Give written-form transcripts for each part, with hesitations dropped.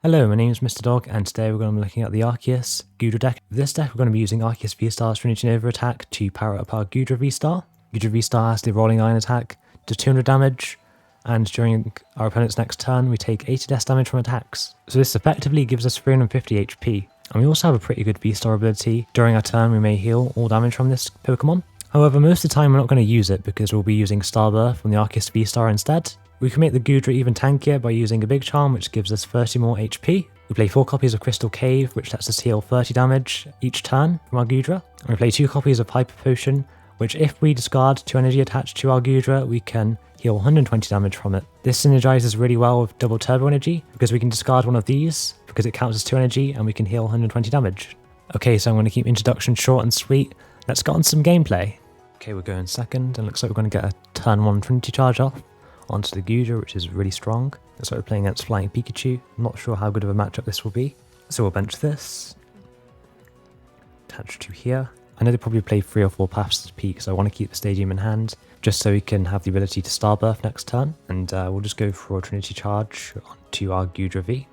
Hello, my name is Mr. Dog, and today we're going to be looking at the Arceus Goodra deck. For this deck, we're going to be using Arceus VSTAR's Trinity Nova attack to power up our Goodra V-Star. Goodra V-Star has the Rolling Iron attack, does 200 damage, and during our opponent's next turn, we take 80 less damage from attacks. So this effectively gives us 350 HP. And we also have a pretty good V-Star ability. During our turn, we may heal all damage from this Pokemon. However, most of the time we're not going to use it because we'll be using Starbirth from the Arceus V-Star instead. We can make the Goodra even tankier by using a Big Charm, which gives us 30 more HP. We play 4 copies of Crystal Cave, which lets us heal 30 damage each turn from our Goodra. And we play 2 copies of Hyper Potion, which if we discard 2 energy attached to our Goodra, we can heal 120 damage from it. This synergizes really well with double turbo energy, because we can discard one of these, because it counts as 2 energy, and we can heal 120 damage. Okay, so I'm going to keep introduction short and sweet. Let's get on some gameplay. Okay, we're going second, and looks like we're going to get a turn 1 Trinity charge off onto the Goodra, which is really strong. Looks like we're playing against Flying Pikachu. I'm not sure how good of a matchup this will be. So we'll bench this. Attach to here. I know they probably play 3 or 4 paths to peak, so I want to keep the stadium in hand, just so we can have the ability to Starbirth next turn. And we'll just go for a Trinity charge onto our Goodra V.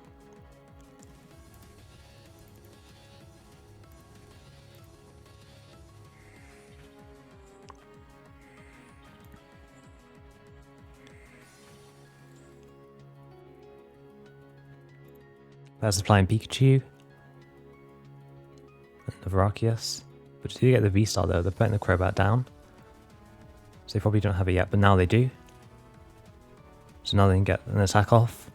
There's the Flying Pikachu. Another Arceus. But to get the V-Star though, they're putting the Crobat down. So they probably don't have it yet, but now they do. So now they can get an attack off.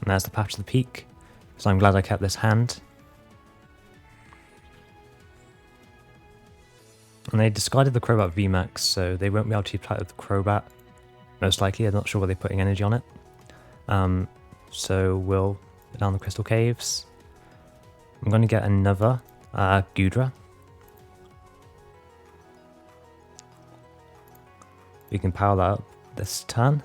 And there's the path to the peak. So I'm glad I kept this hand. And they discarded the Crobat VMAX, so they won't be able to attack with the Crobat. Most likely, I'm not sure where they're putting energy on it. So we'll go down the Crystal Caves. I'm going to get another Goodra. We can power that up this turn.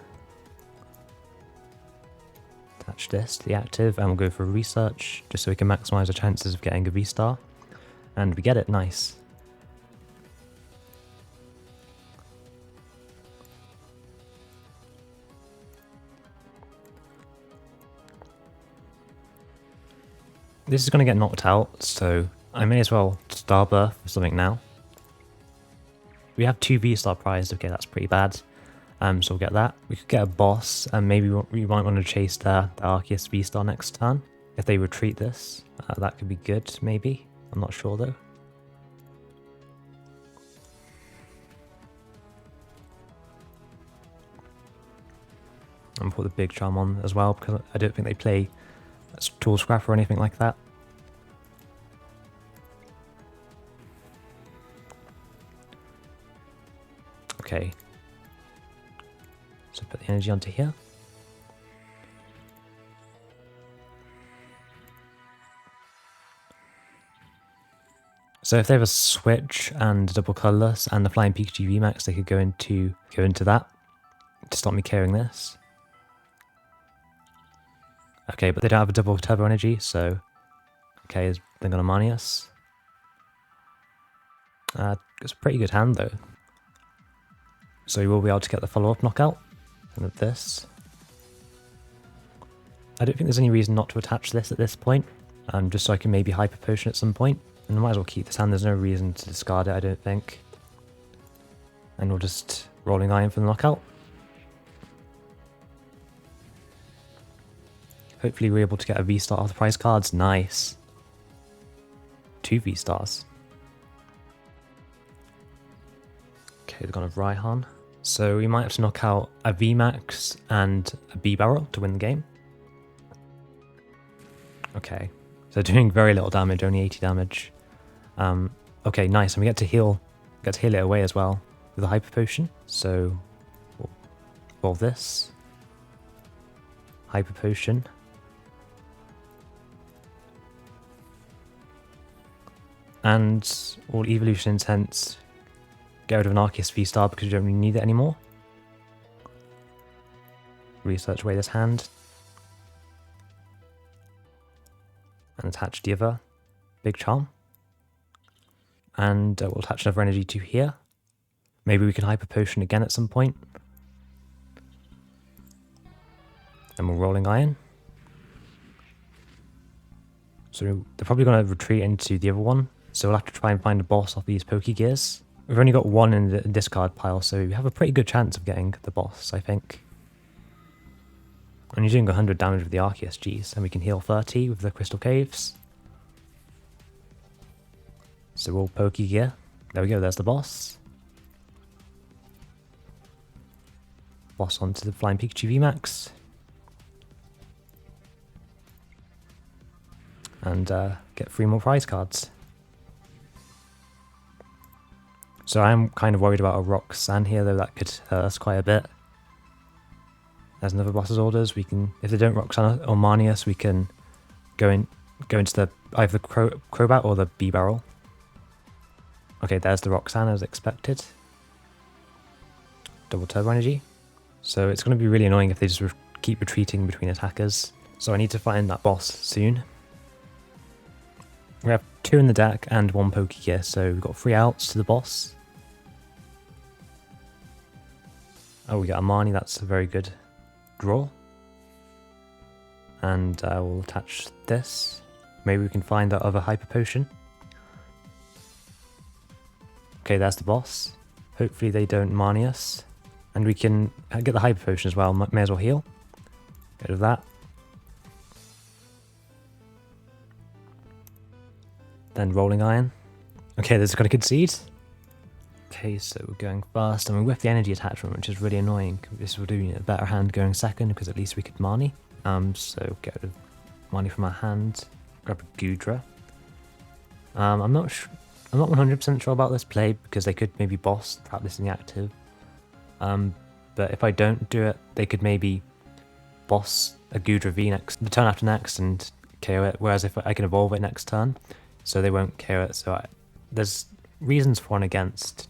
Attach this to the active, and we'll go for research, just so we can maximize our chances of getting a V-Star. And we get it, nice. This is going to get knocked out, so I may as well Starbirth or something now. We have 2 V-Star prized, okay, that's pretty bad. So we'll get that. We could get a boss, and maybe we might want to chase the Arceus V-Star next turn. If they retreat this, that could be good, maybe. I'm not sure though. I'm going to put the Big Charm on as well, because I don't think they play Tool Scrap or anything like that. Okay. So put the energy onto here. So if they have a Switch and double colourless and the Flying Pikachu VMAX, they could go into that to stop me carrying this. Okay, but they don't have a double turbo energy, so okay, they're gonna Marnie us. It's a pretty good hand though. So we will be able to get the follow-up knockout with this. I don't think there's any reason not to attach this at this point, just so I can maybe Hyper Potion at some point. And I might as well keep this hand, there's no reason to discard it, I don't think. And we'll just Rolling Iron for the knockout. Hopefully we're able to get a V-Star off the prize cards. Nice. 2 V-Stars. Okay, they've gone with Raihan. So we might have to knock out a VMAX and a B-Barrel to win the game. Okay. So doing very little damage, only 80 damage. Okay, nice. And we get to heal it away as well with a Hyper Potion. So we'll evolve this. Hyper Potion. And all Evolution Incense, get rid of an Arceus V-Star because you don't really need it anymore. Research away this hand. And attach the other Big Charm. And we'll attach another energy to here. Maybe we can Hyper Potion again at some point. Then we'll Rolling Iron. So they're probably going to retreat into the other one. So we'll have to try and find a boss off these Pokégears. We've only got one in the discard pile, so we have a pretty good chance of getting the boss, I think. And you're doing 100 damage with the Arceus, geez. And we can heal 30 with the Crystal Caves. So we'll Pokégear. There we go, there's the boss. Boss onto the Flying Pikachu VMAX. And get 3 more prize cards. So I'm kind of worried about a Roxanne here, though that could hurt us quite a bit. There's another boss's orders. We can, if they don't Roxanne or Marnie us, we can go into the either the Crobat or the B barrel. Okay, there's the Roxanne as expected. Double Turbo Energy. So it's going to be really annoying if they just keep retreating between attackers. So I need to find that boss soon. We have 2 in the deck and 1 Pokégear, so we've got 3 outs to the boss. Oh, we got a Marnie, that's a very good draw. And we'll attach this. Maybe we can find that other Hyper Potion. Okay, there's the boss. Hopefully they don't Marnie us. And we can get the Hyper Potion as well, may as well heal. Get rid of that. Then Rolling Iron. Okay, this is going to concede. Okay, so we're going fast, and we whiff the energy attachment, which is really annoying. This will do a better hand going second, because at least we could Marnie. So get rid of Marnie from our hand. Grab a Goodra. I'm not 100% sure about this play, because they could maybe boss, trap this in the active. But if I don't do it, they could maybe boss a Goodra V the turn after next and KO it, whereas if I can evolve it next turn, so they won't KO it. So there's reasons for and against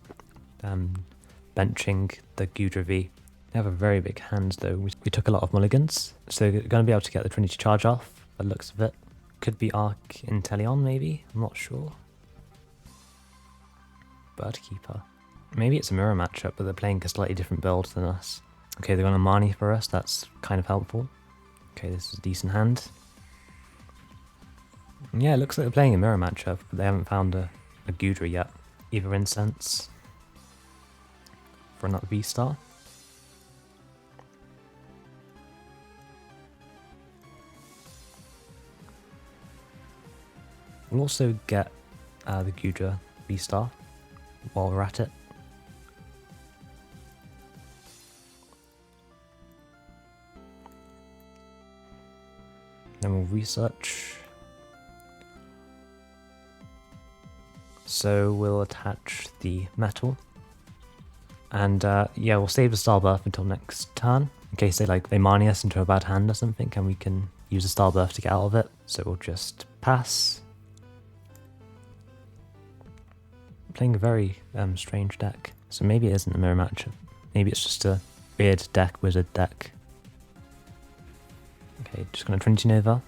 benching the Goodra V. They have a very big hand though. We took a lot of mulligans, so we're going to be able to get the Trinity charge off by the looks of it. Could be Arc Inteleon maybe, I'm not sure. Birdkeeper. Maybe it's a mirror matchup, but they're playing a slightly different build than us. Okay, they're going to Marnie for us, that's kind of helpful. Okay, this is a decent hand. Yeah, it looks like they're playing a mirror matchup, but they haven't found a Goodra yet. Either Incense for another V-Star. We'll also get the Goodra V-Star while we're at it. Then we'll research. So we'll attach the metal. And yeah, we'll save the Star Birth until next turn. In case they Marnie us into a bad hand or something, and we can use the Star Birth to get out of it. So we'll just pass. Playing a very strange deck. So maybe it isn't a mirror matchup. Maybe it's just a weird deck, wizard deck. Okay, just going to Trinity Nova.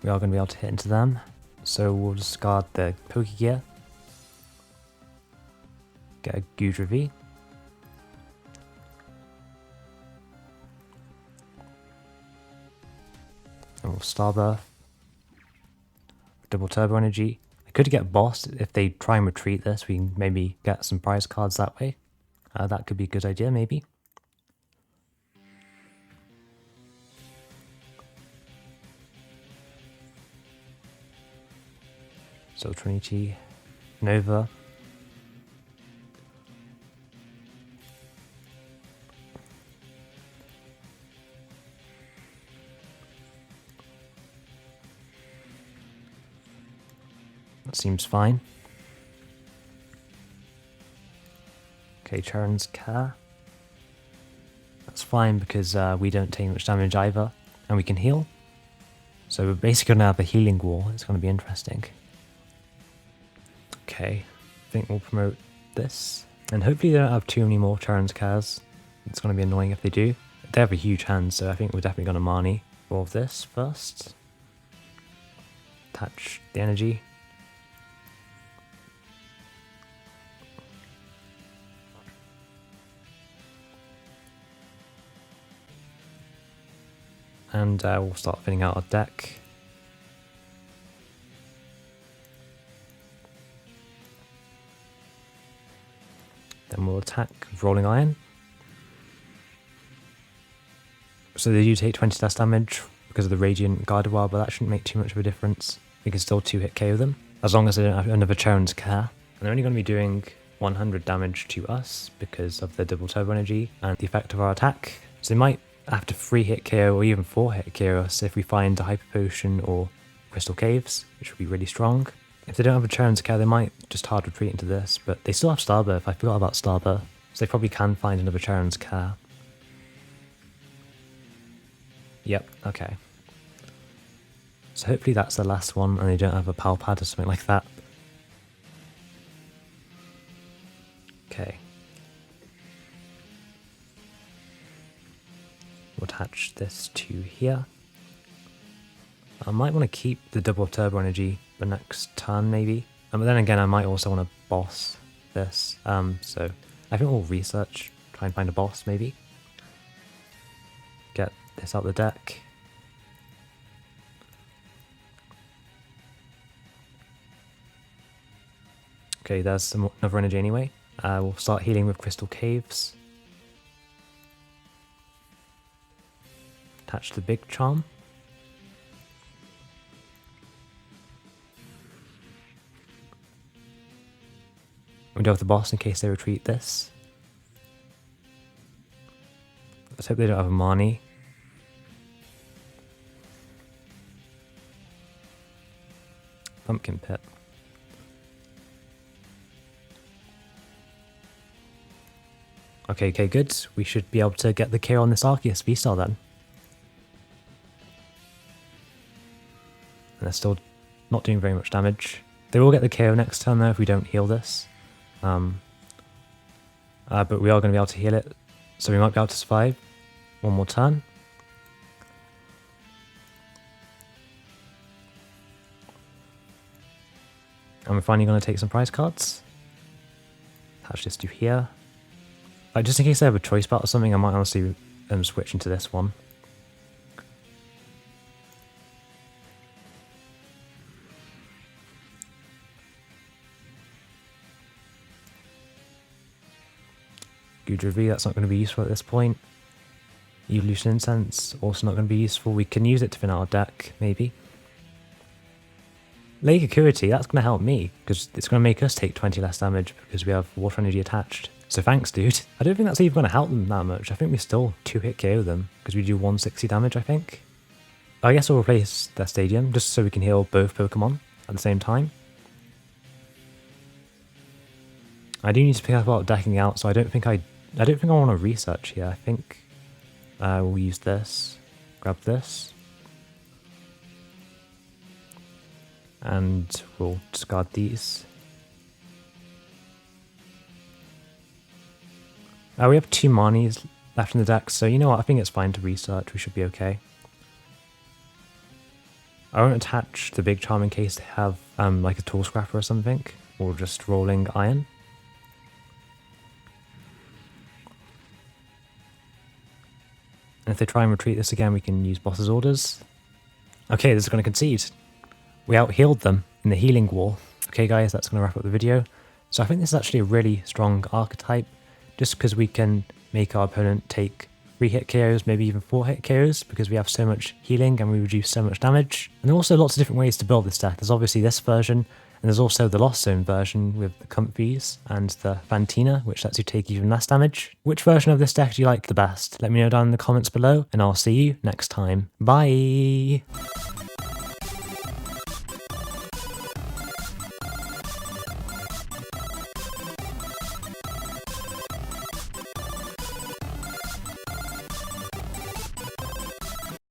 We are going to be able to hit into them. So we'll discard the Pokégear. Get a Goodra V. And we'll Star Birth. Double Turbo Energy. I could get Boss. If they try and retreat this, we can maybe get some prize cards that way. That could be a good idea, maybe. So Trinity Nova. That seems fine. Okay, Charon's Care. That's fine because we don't take much damage either, and we can heal. So we're basically going to have a healing war. It's going to be interesting. Okay, I think we'll promote this. And hopefully they don't have too many more Charon's Cares. It's going to be annoying if they do. They have a huge hand, so I think we're definitely going to Marnie all of this first. Attach the energy. And we'll start filling out our deck. Then we'll attack with Rolling Iron. So they do take 20 less damage because of the Radiant Gardevoir, but that shouldn't make too much of a difference. We can still 2-hit KO them, as long as they don't have another Charon's Care. And they're only going to be doing 100 damage to us because of the double turbo energy and the effect of our attack. So they might have to 3-hit KO or even 4-hit KO us if we find a Hyper Potion or Crystal Caves, which would be really strong. If they don't have a Charon's Care, they might just hard retreat into this, but they still have Starbirth. I forgot about Starbirth, so they probably can find another Charon's Care. Yep, okay. So hopefully that's the last one and they don't have a Pal Pad or something like that. Okay. We'll attach this to here. I might want to keep the double turbo energy the next turn maybe. But then again I might also want to boss this. So I think we'll research, try and find a boss maybe. Get this out the deck. Okay, there's another energy anyway. We'll start healing with Crystal Caves. Attach the Big Charm. We deal with the boss in case they retreat this. Let's hope they don't have a Marnie. Pumpkin Pit. Okay, good. We should be able to get the KO on this Arceus V-Star then. And they're still not doing very much damage. They will get the KO next turn though if we don't heal this. But we are going to be able to heal it, so we might be able to survive one more turn. And we're finally going to take some prize cards. Attach this to here. Just in case I have a choice belt or something, I might honestly switch into this one. Goodra V, that's not going to be useful at this point. Evolution Incense, also not going to be useful. We can use it to fin out our deck, maybe. Lake Acuity, that's going to help me, because it's going to make us take 20 less damage because we have water energy attached. So thanks, dude. I don't think that's even going to help them that much. I think we still 2-hit KO them, because we do 160 damage, I think. I guess we'll replace their stadium, just so we can heal both Pokemon at the same time. I do need to pick up about decking out, so I don't think I want to research here. I think we'll use this, grab this, and we'll discard these. We have 2 Marnies left in the deck, so you know what, I think it's fine to research, we should be okay. I won't attach the Big Charm in case they have like a Tool Scrapper or something, or just Rolling Iron. And if they try and retreat this again, we can use Boss's Orders. Okay, this is going to concede. We out-healed them in the healing wall. Okay guys, that's going to wrap up the video. So I think this is actually a really strong archetype, just because we can make our opponent take 3-hit KOs, maybe even 4-hit KOs, because we have so much healing and we reduce so much damage. And there are also lots of different ways to build this deck. There's obviously this version, and there's also the Lost Zone version with the Comfies and the Fantina, which lets you take even less damage. Which version of this deck do you like the best? Let me know down in the comments below, and I'll see you next time. Bye!